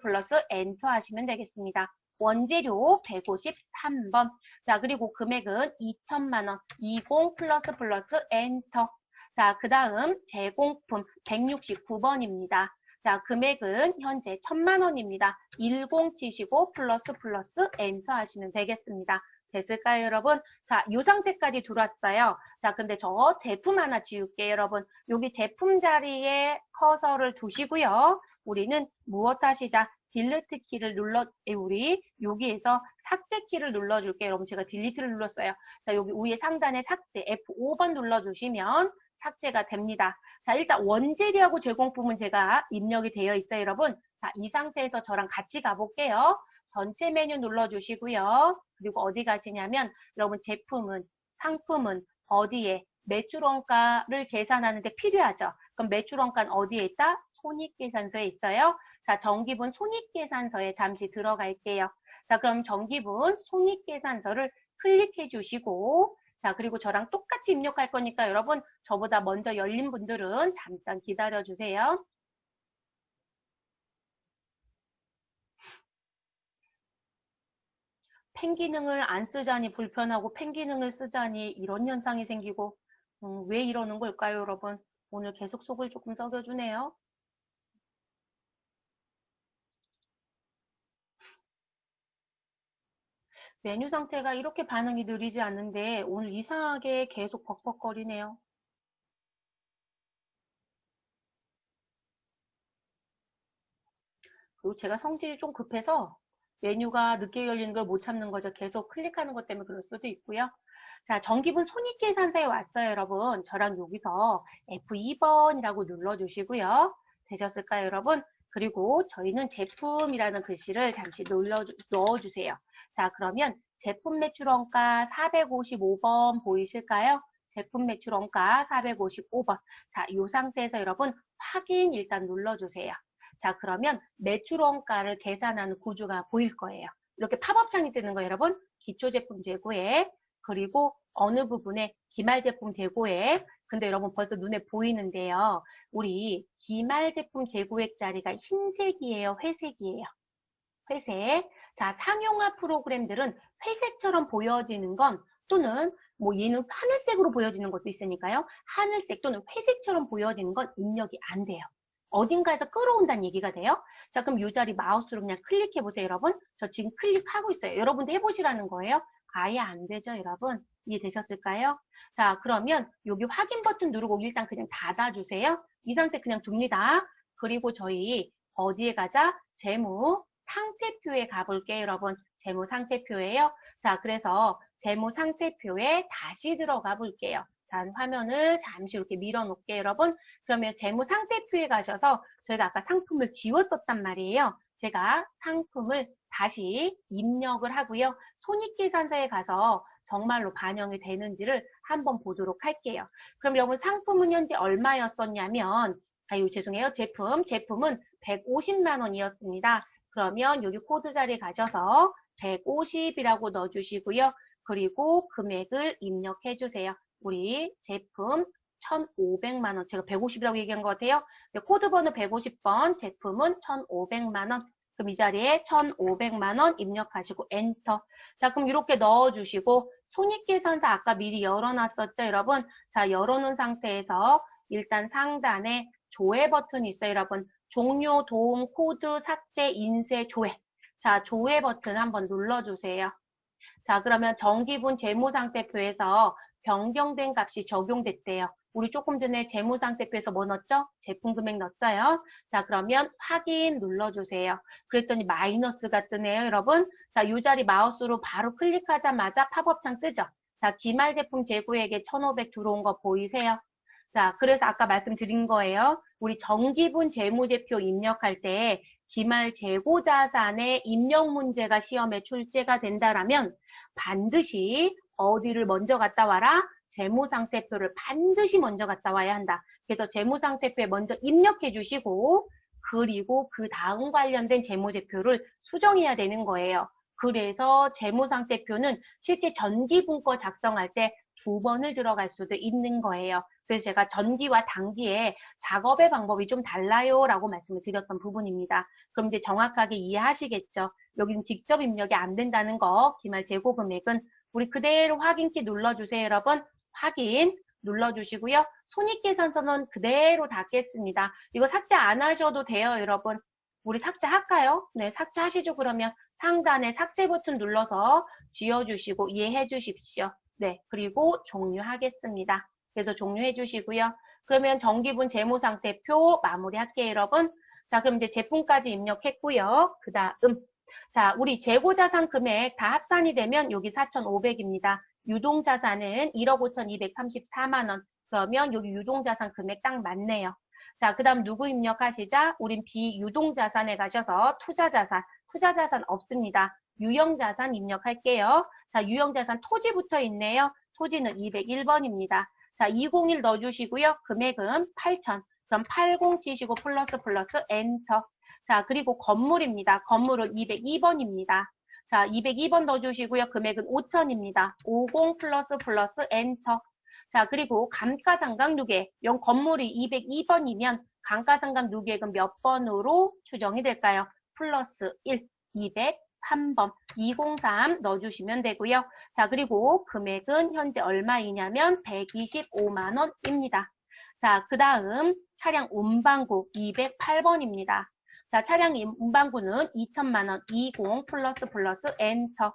엔터 하시면 되겠습니다. 원재료 153번. 자, 그리고 금액은 2천만 원, 20 플러스 엔터. 자, 그 다음 제공품 169번입니다. 자, 금액은 현재 1000만 원입니다. 10 치시고 플러스 엔터 하시면 되겠습니다. 됐을까요, 여러분? 자, 이 상태까지 들어왔어요. 자, 근데 저 제품 하나 지울게요, 여러분. 여기 제품 자리에 커서를 두시고요. 우리는 무엇 하시자? 딜리트 키를 우리 여기에서 삭제 키를 눌러줄게요. 여러분, 제가 딜리트를 눌렀어요. 자, 여기 위에 상단에 삭제 F5번 눌러주시면 삭제가 됩니다. 자, 일단 원재료하고 제공품은 제가 입력이 되어 있어요, 여러분. 자, 이 상태에서 저랑 같이 가볼게요. 전체 메뉴 눌러주시고요. 그리고 어디 가시냐면 여러분 제품은 상품은 어디에 매출원가를 계산하는데 필요하죠. 그럼 매출원가는 어디에 있다? 손익계산서에 있어요. 자, 정기분 손익계산서에 잠시 들어갈게요. 자, 그럼 정기분 손익계산서를 클릭해 주시고 자, 그리고 저랑 똑같이 입력할 거니까 여러분 저보다 먼저 열린 분들은 잠깐 기다려 주세요. 펜 기능을 안 쓰자니 불편하고 펜 기능을 쓰자니 이런 현상이 생기고 왜 이러는 걸까요, 여러분? 오늘 계속 속을 조금 썩여주네요. 메뉴 상태가 이렇게 반응이 느리지 않는데 오늘 이상하게 계속 벅벅거리네요. 그리고 제가 성질이 좀 급해서 메뉴가 늦게 열리는 걸 못 참는 거죠. 계속 클릭하는 것 때문에 그럴 수도 있고요. 자, 정기분 손익계산서에 왔어요, 여러분. 저랑 여기서 F2번이라고 눌러주시고요. 되셨을까요, 여러분? 그리고 저희는 제품이라는 글씨를 잠시 넣어주세요. 자, 그러면 제품 매출원가 455번 보이실까요? 제품 매출원가 455번. 자, 이 상태에서 여러분 확인 일단 눌러주세요. 자, 그러면 매출원가를 계산하는 구조가 보일 거예요. 이렇게 팝업창이 뜨는 거예요, 여러분. 기초제품 재고에 그리고 어느 부분에 기말제품 재고액. 근데 여러분 벌써 눈에 보이는데요. 우리 기말제품 재고액 자리가 흰색이에요, 회색이에요? 회색. 자, 상용화 프로그램들은 회색처럼 보여지는 건 또는 뭐 얘는 하늘색으로 보여지는 것도 있으니까요. 하늘색 또는 회색처럼 보여지는 건 입력이 안 돼요. 어딘가에서 끌어온다는 얘기가 돼요. 자, 그럼 이 자리 마우스로 그냥 클릭해 보세요, 여러분. 저 지금 클릭하고 있어요. 여러분도 해보시라는 거예요. 아예 안 되죠, 여러분. 이해되셨을까요? 자, 그러면 여기 확인 버튼 누르고 일단 그냥 닫아주세요. 이 상태 그냥 둡니다. 그리고 저희 어디에 가자? 재무 상태표에 가볼게요, 여러분. 재무 상태표예요. 자, 그래서 재무 상태표에 다시 들어가 볼게요. 자, 화면을 잠시 이렇게 밀어 놓을게요, 여러분. 그러면 재무 상태표에 가셔서 저희가 아까 상품을 지웠었단 말이에요. 제가 상품을 다시 입력을 하고요. 손익계산서에 가서 정말로 반영이 되는지를 한번 보도록 할게요. 그럼 여러분 상품은 현재 얼마였었냐면 아유 죄송해요. 제품은 150만 원이었습니다. 그러면 여기 코드 자리에 가셔서 150이라고 넣어주시고요. 그리고 금액을 입력해 주세요. 우리 제품 1,500만 원. 제가 150이라고 얘기한 것 같아요. 코드 번호 150번, 제품은 1,500만 원. 그럼 이 자리에 1,500만 원 입력하시고 엔터. 자, 그럼 이렇게 넣어주시고 손익계산서 아까 미리 열어놨었죠, 여러분? 자, 열어놓은 상태에서 일단 상단에 조회 버튼이 있어요, 여러분. 종료, 도움, 코드, 삭제, 인쇄, 조회. 자, 조회 버튼 한번 눌러주세요. 자, 그러면 정기분 재무상태표에서 변경된 값이 적용됐대요. 우리 조금 전에 재무상태표에서 뭐 넣었죠? 제품 금액 넣었어요. 자, 그러면 확인 눌러주세요. 그랬더니 마이너스가 뜨네요, 여러분. 자, 이 자리 마우스로 바로 클릭하자마자 팝업창 뜨죠? 자, 기말 제품 재고액에 1,500 들어온 거 보이세요? 자, 그래서 아까 말씀드린 거예요. 우리 정기분 재무제표 입력할 때 기말 재고자산의 입력 문제가 시험에 출제가 된다라면 반드시 어디를 먼저 갔다 와라? 재무상태표를 반드시 먼저 갔다 와야 한다. 그래서 재무상태표에 먼저 입력해 주시고 그리고 그 다음 관련된 재무제표를 수정해야 되는 거예요. 그래서 재무상태표는 실제 전기분과 작성할 때 2번을 들어갈 수도 있는 거예요. 그래서 제가 전기와 단기의 작업의 방법이 좀 달라요 라고 말씀을 드렸던 부분입니다. 그럼 이제 정확하게 이해하시겠죠? 여기는 직접 입력이 안 된다는 거, 기말 재고 금액은 우리 그대로 확인키 눌러주세요, 여러분. 확인 눌러주시고요. 손익계산서는 그대로 닫겠습니다. 이거 삭제 안 하셔도 돼요, 여러분. 우리 삭제할까요? 네, 삭제하시죠. 그러면 상단에 삭제 버튼 눌러서 지워주시고 이해해 주십시오. 네, 그리고 종료하겠습니다. 그래서 종료해 주시고요. 그러면 정기분 재무상태표 마무리할게요, 여러분. 자, 그럼 이제 제품까지 입력했고요. 그 다음, 자, 우리 재고자산 금액 다 합산이 되면 여기 4,500입니다. 유동자산은 1억 5,234만 원. 그러면 여기 유동자산 금액 딱 맞네요. 자, 그 다음 누구 입력하시자? 우린 비유동자산에 가셔서 투자자산 없습니다. 유형자산 입력할게요. 자, 유형자산 토지 붙어 있네요. 토지는 201번입니다. 자, 201 넣어주시고요. 금액은 8,000. 그럼 80 치시고 플러스 엔터. 자, 그리고 건물입니다. 건물은 202번입니다. 자, 202번 넣어주시고요. 금액은 5,000입니다. 50 플러스 엔터. 자, 그리고 감가상각 누계. 영 건물이 202번이면 감가상각 누계액은 몇 번으로 추정이 될까요? 플러스 1, 203번, 203 넣어주시면 되고요. 자, 그리고 금액은 현재 얼마이냐면 125만 원입니다. 자, 그 다음 차량 운반구 208번입니다. 자, 차량 운반구는 2천만 원, 20 플러스 엔터.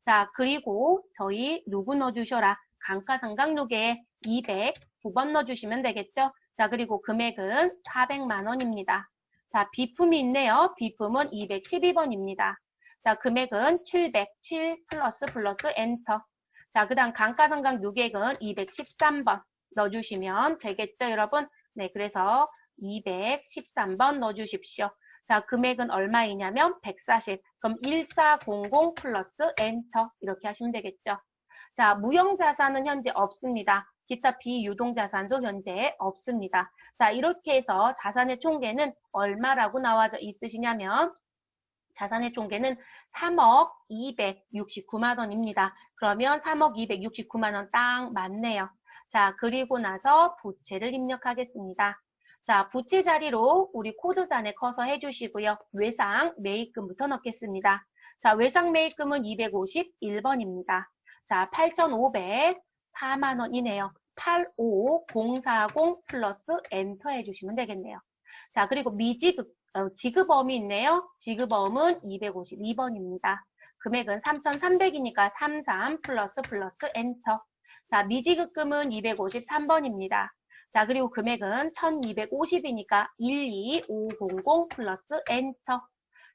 자, 그리고 저희 누구 넣어주셔라? 감가상각 누계에 209번 넣어주시면 되겠죠? 자, 그리고 금액은 400만 원입니다. 자, 비품이 있네요. 비품은 212번입니다. 자, 금액은 707 플러스 엔터. 자, 그 다음 감가상각 누계액은 213번 넣어주시면 되겠죠, 여러분? 네, 그래서 213번 넣어주십시오. 자, 금액은 얼마이냐면 140. 그럼 1400 플러스 엔터 이렇게 하시면 되겠죠. 자, 무형자산은 현재 없습니다. 기타 비유동자산도 현재 없습니다. 자, 이렇게 해서 자산의 총계는 얼마라고 나와져 있으시냐면 자산의 총계는 3억 269만 원입니다. 그러면 3억 269만 원 딱 맞네요. 자, 그리고 나서 부채를 입력하겠습니다. 자, 부채 자리로 우리 코드잔에 커서 해주시고요. 외상 매입금부터 넣겠습니다. 자, 외상 매입금은 251번입니다. 자, 8,504만 원이네요. 85040 플러스 엔터 해주시면 되겠네요. 자, 그리고 지급어음이 있네요. 지급어음은 252번입니다. 금액은 3,300이니까 33 플러스 엔터. 자, 미지급금은 253번입니다. 자, 그리고 금액은 1250이니까 12500 플러스 엔터.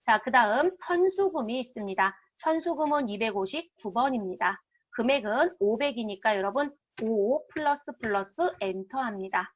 자, 그 다음 선수금이 있습니다. 선수금은 259번입니다. 금액은 500이니까 여러분 5 플러스 엔터 합니다.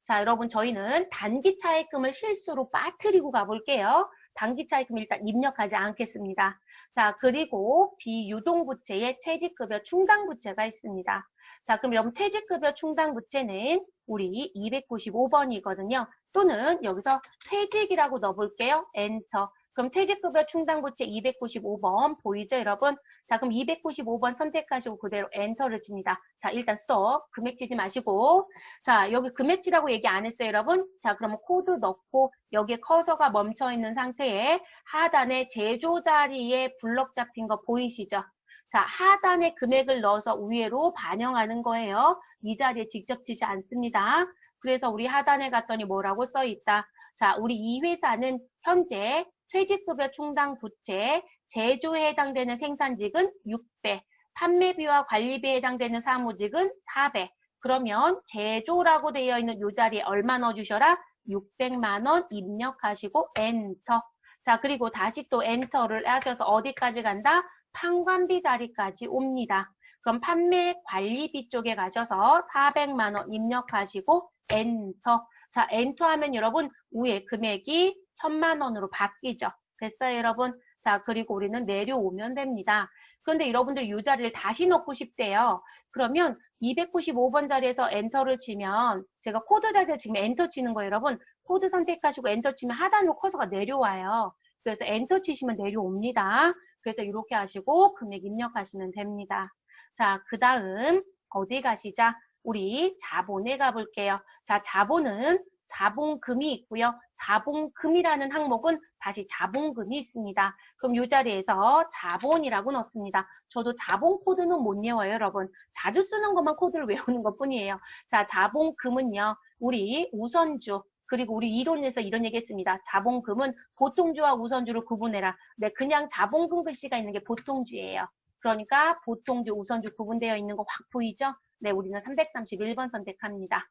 자, 여러분 저희는 단기 차입금을 실수로 빠뜨리고 가볼게요. 단기 차입금 일단 입력하지 않겠습니다. 자, 그리고 비유동부채에 퇴직급여 충당부채가 있습니다. 자, 그럼 여러분 퇴직급여 충당부채는 우리 295번이거든요. 또는 여기서 퇴직이라고 넣어볼게요. 엔터. 그럼 퇴직급여 충당부채 295번 보이죠, 여러분? 자, 그럼 295번 선택하시고 그대로 엔터를 칩니다. 자, 일단 스톱. 금액 치지 마시고. 자, 여기 금액 치라고 얘기 안 했어요, 여러분? 자, 그러면 코드 넣고 여기에 커서가 멈춰 있는 상태에 하단에 제조 자리에 블럭 잡힌 거 보이시죠? 자, 하단에 금액을 넣어서 위로 반영하는 거예요. 이 자리에 직접 치지 않습니다. 그래서 우리 하단에 갔더니 뭐라고 써 있다. 자, 우리 이 회사는 현재 퇴직급여 충당 부채, 제조에 해당되는 생산직은 6배, 판매비와 관리비에 해당되는 사무직은 4배, 그러면 제조라고 되어 있는 이 자리에 얼마 넣어주셔라? 600만 원 입력하시고 엔터. 자, 그리고 다시 또 엔터를 하셔서 어디까지 간다? 판관비 자리까지 옵니다. 그럼 판매 관리비 쪽에 가셔서 400만 원 입력하시고 엔터. 자, 엔터 하면 여러분 위에 금액이 1000만 원으로 바뀌죠. 됐어요, 여러분? 자, 그리고 우리는 내려오면 됩니다. 그런데 여러분들이 이 자리를 다시 넣고 싶대요. 그러면 295번 자리에서 엔터를 치면 제가 코드 자리에서 지금 엔터 치는 거예요, 여러분. 코드 선택하시고 엔터 치면 하단으로 커서가 내려와요. 그래서 엔터 치시면 내려옵니다. 그래서 이렇게 하시고 금액 입력하시면 됩니다. 자, 그 다음 어디 가시자? 우리 자본에 가볼게요. 자, 자본은 자본금이 있고요. 자본금이라는 항목은 다시 자본금이 있습니다. 그럼 이 자리에서 자본이라고 넣습니다. 저도 자본 코드는 못 외워요, 여러분. 자주 쓰는 것만 코드를 외우는 것 뿐이에요. 자, 자본금은요. 우리 우선주, 그리고 우리 이론에서 이런 얘기 했습니다. 자본금은 보통주와 우선주를 구분해라. 네, 그냥 자본금 글씨가 있는 게 보통주예요. 그러니까 보통주, 우선주 구분되어 있는 거 확 보이죠? 네, 우리는 331번 선택합니다.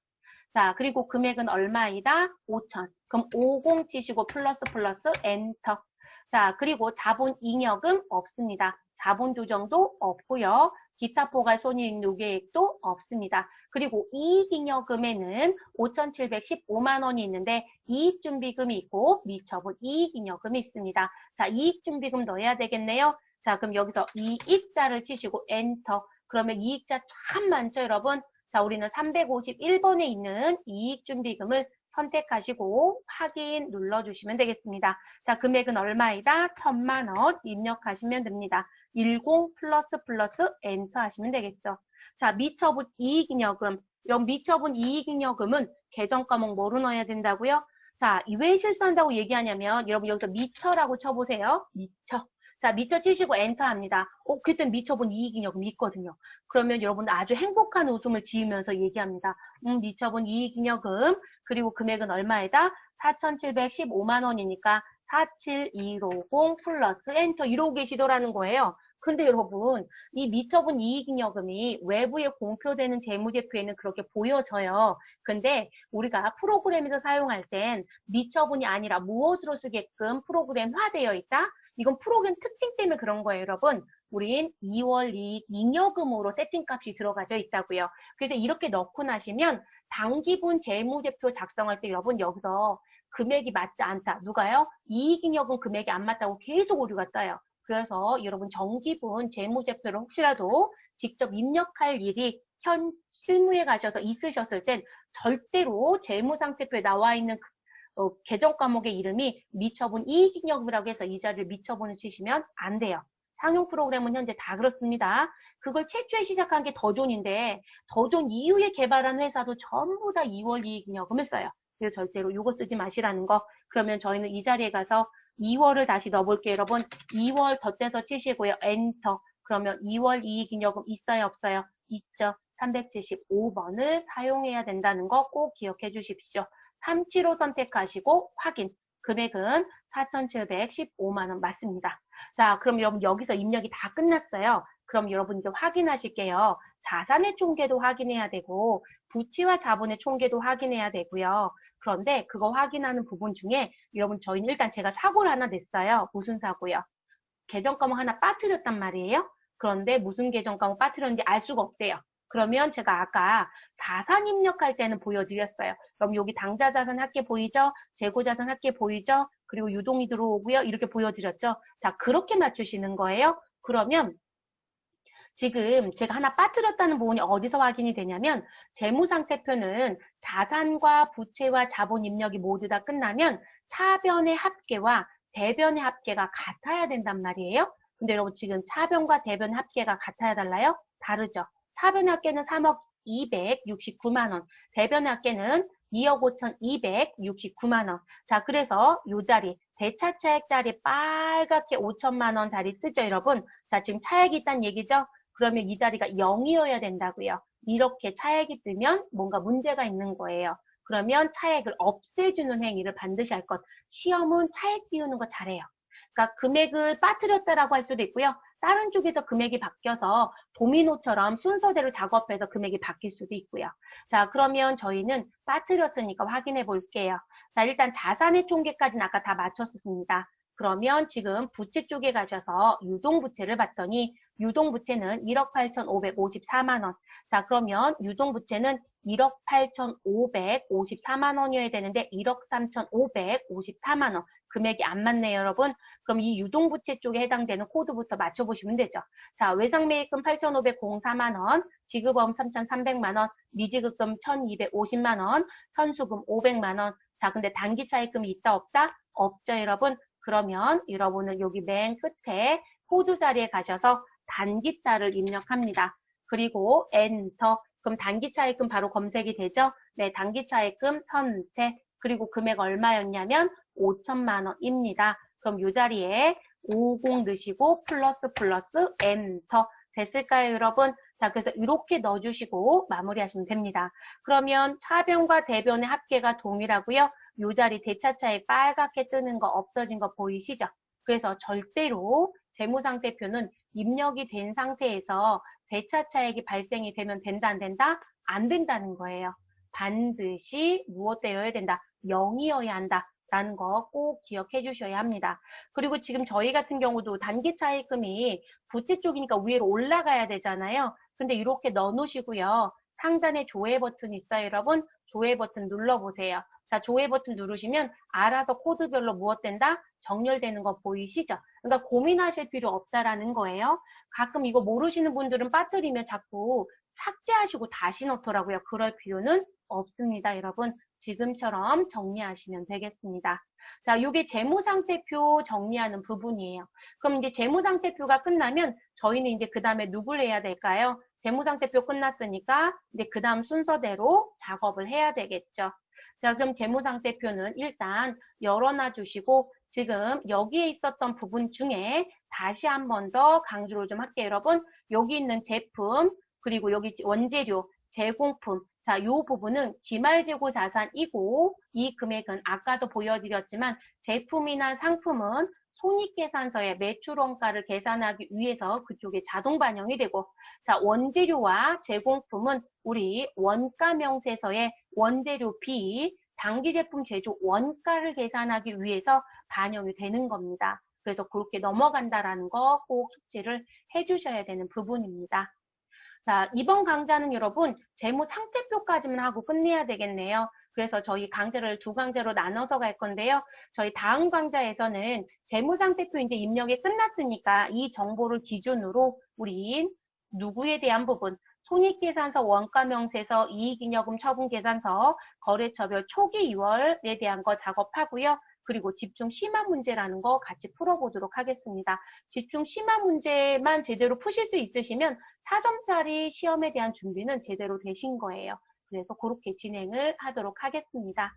자, 그리고 금액은 얼마이다? 5천. 그럼 50 치시고 플러스 엔터. 자, 그리고 자본 잉여금 없습니다. 자본 조정도 없고요. 기타 포괄 손익 요계액도 없습니다. 그리고 이익잉여금에는 5,715만 원이 있는데 이익준비금이 있고 미처분 이익잉여금이 있습니다. 자, 이익준비금 넣어야 되겠네요. 자, 그럼 여기서 이익자를 치시고 엔터. 그러면 이익자 참 많죠, 여러분? 자, 우리는 351번에 있는 이익준비금을 선택하시고 확인 눌러주시면 되겠습니다. 자, 금액은 얼마이다? 1000만 원 입력하시면 됩니다. 10 플러스 엔터 하시면 되겠죠. 자, 미처분 이익잉여금. 이런 미처분 이익잉여금은 계정 과목 뭐로 넣어야 된다고요? 자, 왜 실수한다고 얘기하냐면 여러분 여기서 미처라고 쳐보세요. 미처. 자, 미처 치시고 엔터 합니다. 그때 미처분 이익잉여금이 있거든요. 그러면 여러분 아주 행복한 웃음을 지으면서 얘기합니다. 미처분 이익잉여금 그리고 금액은 얼마이다? 4,715만 원이니까 47150 플러스 엔터 이러고 계시더라는 거예요. 근데 여러분 이 미처분 이익잉여금이 외부에 공표되는 재무제표에는 그렇게 보여져요. 근데 우리가 프로그램에서 사용할 땐 미처분이 아니라 무엇으로 쓰게끔 프로그램화되어 있다? 이건 프로그램 특징 때문에 그런 거예요, 여러분. 우린 2월 이익 잉여금으로 세팅값이 들어가져 있다고요. 그래서 이렇게 넣고 나시면 당기분 재무제표 작성할 때 여러분 여기서 금액이 맞지 않다. 누가요? 이익잉여금 금액이 안 맞다고 계속 오류가 떠요. 그래서 여러분 정기분 재무제표를 혹시라도 직접 입력할 일이 현 실무에 가셔서 있으셨을 땐 절대로 재무상태표에 나와 있는 계정 과목의 이름이 미처분 이익잉여금이라고 해서 이 자리를 미처분을 치시면 안 돼요. 상용 프로그램은 현재 다 그렇습니다. 그걸 최초에 시작한 게 더존인데 더존 이후에 개발한 회사도 전부 다 2월 이익잉여금을 써요. 그래서 절대로 이거 쓰지 마시라는 거. 그러면 저희는 이 자리에 가서 2월을 다시 넣어볼게요. 여러분 2월 덧대서 치시고요. 엔터. 그러면 2월 이익잉여금 있어요? 없어요? 있죠. 375번을 사용해야 된다는 거 꼭 기억해 주십시오. 375 선택하시고 확인. 금액은 4,715만 원 맞습니다. 자, 그럼 여러분 여기서 입력이 다 끝났어요. 그럼 여러분 이제 확인하실게요. 자산의 총계도 확인해야 되고 부채와 자본의 총계도 확인해야 되고요. 그런데 그거 확인하는 부분 중에 여러분 저희는 일단 제가 사고를 하나 냈어요. 무슨 사고요? 계정 과목 하나 빠뜨렸단 말이에요. 그런데 무슨 계정 과목 빠뜨렸는지 알 수가 없대요. 그러면 제가 아까 자산 입력할 때는 보여드렸어요. 그럼 여기 당좌자산 합계 보이죠? 재고자산 합계 보이죠? 그리고 유동이 들어오고요. 이렇게 보여드렸죠? 자, 그렇게 맞추시는 거예요. 그러면 지금 제가 하나 빠뜨렸다는 부분이 어디서 확인이 되냐면 재무상태표는 자산과 부채와 자본 입력이 모두 다 끝나면 차변의 합계와 대변의 합계가 같아야 된단 말이에요. 근데 여러분 지금 차변과 대변의 합계가 같아야 달라요? 다르죠. 차변의 합계는 3억 269만 원, 대변의 합계는 2억 5,269만 원. 자, 그래서 이 자리 대차차액 자리 빨갛게 5천만 원 자리 뜨죠, 여러분? 자, 지금 차액이 있다는 얘기죠? 그러면 이 자리가 0이어야 된다고요. 이렇게 차액이 뜨면 뭔가 문제가 있는 거예요. 그러면 차액을 없애주는 행위를 반드시 할 것. 시험은 차액 띄우는 거 잘해요. 그러니까 금액을 빠뜨렸다라고 할 수도 있고요. 다른 쪽에서 금액이 바뀌어서 도미노처럼 순서대로 작업해서 금액이 바뀔 수도 있고요. 자, 그러면 저희는 빠뜨렸으니까 확인해 볼게요. 자, 일단 자산의 총계까지는 아까 다 맞췄습니다. 그러면 지금 부채 쪽에 가셔서 유동부채를 봤더니 유동부채는 1억 8,554만 원. 자, 그러면 유동부채는 1억 8,554만 원이어야 되는데 1억 3,554만 원. 금액이 안 맞네요, 여러분. 그럼 이 유동부채 쪽에 해당되는 코드부터 맞춰보시면 되죠. 자, 외상매입금 8,504만 원, 지급어음 3,300만 원, 미지급금 1,250만 원, 선수금 500만 원. 자, 근데 단기차입금이 있다, 없다? 없죠, 여러분. 그러면 여러분은 여기 맨 끝에 코드 자리에 가셔서 단기자를 입력합니다. 그리고 엔터. 그럼 단기차입금 바로 검색이 되죠? 네, 단기차입금 선택. 그리고 금액 얼마였냐면 5천만 원입니다. 그럼 이 자리에 50 넣으시고 플러스 엔터. 됐을까요, 여러분? 자, 그래서 이렇게 넣어주시고 마무리하시면 됩니다. 그러면 차변과 대변의 합계가 동일하고요. 이 자리 대차차액 빨갛게 뜨는 거 없어진 거 보이시죠? 그래서 절대로 재무상태표는 입력이 된 상태에서 대차차액이 발생이 되면 된다, 안 된다? 안 된다는 거예요. 반드시 무엇되어야 된다? 0이어야 한다. 라는 거 꼭 기억해 주셔야 합니다. 그리고 지금 저희 같은 경우도 단기 차입금이 부채 쪽이니까 위로 올라가야 되잖아요. 근데 이렇게 넣어 놓으시고요. 상단에 조회 버튼이 있어요, 여러분. 조회 버튼 눌러보세요. 자, 조회 버튼 누르시면 알아서 코드별로 무엇 된다? 정렬되는 거 보이시죠? 그러니까 고민하실 필요 없다라는 거예요. 가끔 이거 모르시는 분들은 빠뜨리면 자꾸 삭제하시고 다시 넣더라고요. 그럴 필요는 없습니다, 여러분. 지금처럼 정리하시면 되겠습니다. 자, 이게 재무상태표 정리하는 부분이에요. 그럼 이제 재무상태표가 끝나면 저희는 이제 그 다음에 누굴 해야 될까요? 재무상태표 끝났으니까 이제 그 다음 순서대로 작업을 해야 되겠죠. 자, 그럼 재무상태표는 일단 열어놔 주시고 지금 여기에 있었던 부분 중에 다시 한 번 더 강조를 좀 할게요, 여러분. 여기 있는 제품, 그리고 여기 원재료, 제공품. 자, 이 부분은 기말재고 자산이고 이 금액은 아까도 보여드렸지만 제품이나 상품은 손익계산서에 매출원가를 계산하기 위해서 그쪽에 자동 반영이 되고 자, 원재료와 제공품은 우리 원가명세서에 원재료 B, 당기제품 제조 원가를 계산하기 위해서 반영이 되는 겁니다. 그래서 그렇게 넘어간다라는 거 꼭 숙지를 해주셔야 되는 부분입니다. 자, 이번 강좌는 여러분 재무 상태표까지만 하고 끝내야 되겠네요. 그래서 저희 강좌를 두 강좌로 나눠서 갈 건데요. 저희 다음 강좌에서는 재무 상태표 이제 입력이 끝났으니까 이 정보를 기준으로 우리 누구에 대한 부분, 손익계산서, 원가명세서, 이익잉여금 처분계산서, 거래처별 초기 2월에 대한 거 작업하고요. 그리고 집중 심화 문제라는 거 같이 풀어보도록 하겠습니다. 집중 심화 문제만 제대로 푸실 수 있으시면 4점짜리 시험에 대한 준비는 제대로 되신 거예요. 그래서 그렇게 진행을 하도록 하겠습니다.